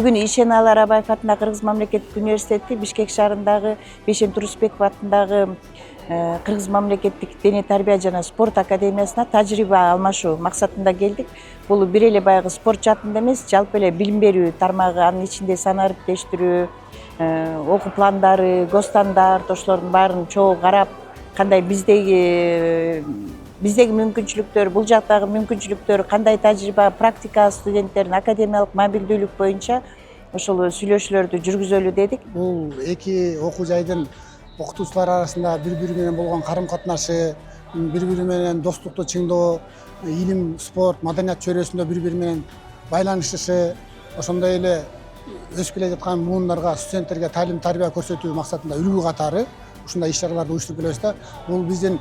Бүгүн Ишеналы Арабаев атындагы Кыргыз мамлекеттик университети Бишкек шаарындагы Бейшен Турусбеков атындагы Кыргыз мамлекеттик дене тарбия жана спорт академиясына тажрыйба алмашуу максатында келдик. Бул бир эле баягы спорт жаатында эмес, жалпы эле билим берүү тармагы, анын ичинде санаа ириктештирүү, окуу пландары, госстандарт ошолордун баарын чогуу карап, кандай биздеги мүмкүнчүлүктөр, бул жактагы мүмкүнчүлүктөр, кандай тажрыйба, практика студенттердин академиялык мобилдүүлүк боюнча ошол сүйлөшүүлөрдү жүргүзөлү дедик. Бул эки окуу жайдын окутуучулар арасында бири-бири менен болгон карым-катнашы, бири-бири менен достукту чыңдоо, илим, спорт, маданият чөйрөсүндө бири-бири менен байланышышы, ошондой эле өсүп келе жаткан муундарга, студенттерге таалим тарбия көрсөтүү максатында үлгү катары ушундай иш-чараларды уюштуруп келебиз да. Бул биздин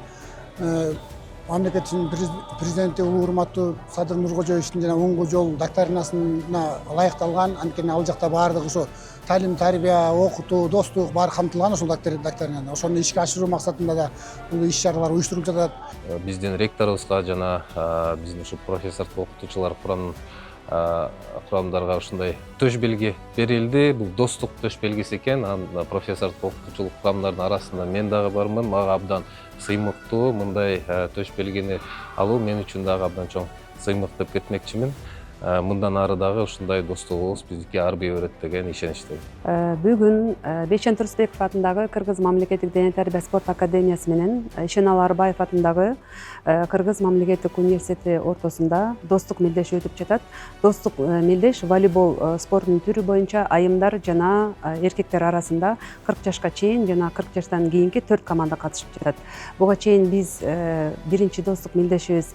мамлекеттин президенти улуу урматтуу Садыр Нуркожоевичтин жана оңго жол доктринасына ылайыкталган, анткени ал жакта баардыгы ошо талим тарбия, окутуу, достук баары камтылган ошол доктринада. Ошону ишке ашыруу максатында да бул иш-чаралар уюштурулуп жатат. Биздин ректорубузга жана биздин ушу профессордук окутуучулар курамдарга ушундай төш белги берилди. Бул достук төш белгиси экен. Профессордук окутуучулук курамдардын арасында мен дагы бармын. Мага абдан сыймыктуу мындай төш белгини алуу мен үчүн дагы абдан чоң сыймык деп кетмекчимин. Мындан ары дагы ушундай достугубуз бизге арбый өрөт деген ишеничтемин. Бүгүн Бейшен Турусбеков атындагы Кыргыз мамлекеттик дене тарбия спорт академиясы менен Ишеналы Арбаев атындагы Кыргыз мамлекеттик университети ортосунда достук мелдеш өтүп жатат. Достук мелдеш волейбол спортунун түрү боюнча айымдар жана эркектер арасында 40 жашка чейин жана 40 жаштан кийинки 4 команда катышып жатат. Буга чейин биз биринчи достук мелдешибиз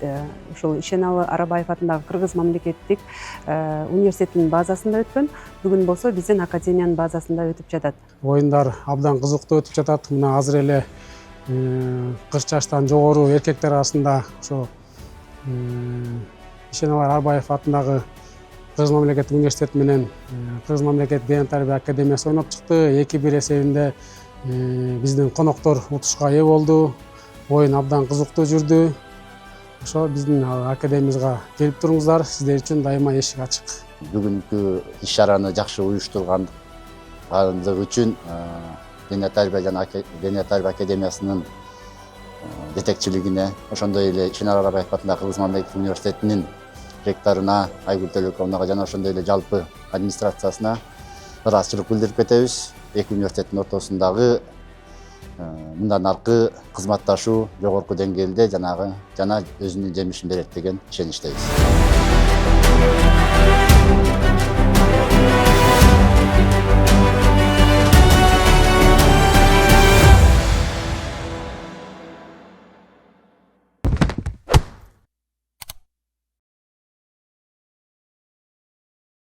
ушул Ишеналы Арабаев атындагы Кыргыз мамлекеттик университеттин базасында өткөн. Бүгүн болсо биздин академиянын базасында өтүп жатат. Оюндар абдан кызыктуу өтүп жатат. Мына азыр эле 40 жаштан жогору эркектер арасында ошо Ишеналы Арбаев атындагы Кыргыз мамлекеттик университети менен Кыргыз мамлекеттик дене тарбия академиясы ойноп чыкты. 2-1 эсебинде биздин коноктор утушка ээ болду. Оюн абдан кызыктуу жүрдү. Ошо биздин академиябызга келип туруңуздар, сиздер үчүн дайыма эшик ачык. Бүгүнкү иш-чараны жакшы уюштургандыгы үчүн дене тарбия жана дене тарбия академиясынын жетекчилигине, ошондой эле Ишеналы Арабаев атындагы Кыргыз мамлекеттик университетинин ректоруна Айгүл Төлөкованага жана ошондой эле жалпы администрациясына ыраазычылык билдирип кетебиз. Эки университеттин ортосундагы мындан аркы кызматташуу жогорку деңгээлде жана өзүнүн жемишин берет деген ишеничтебиз.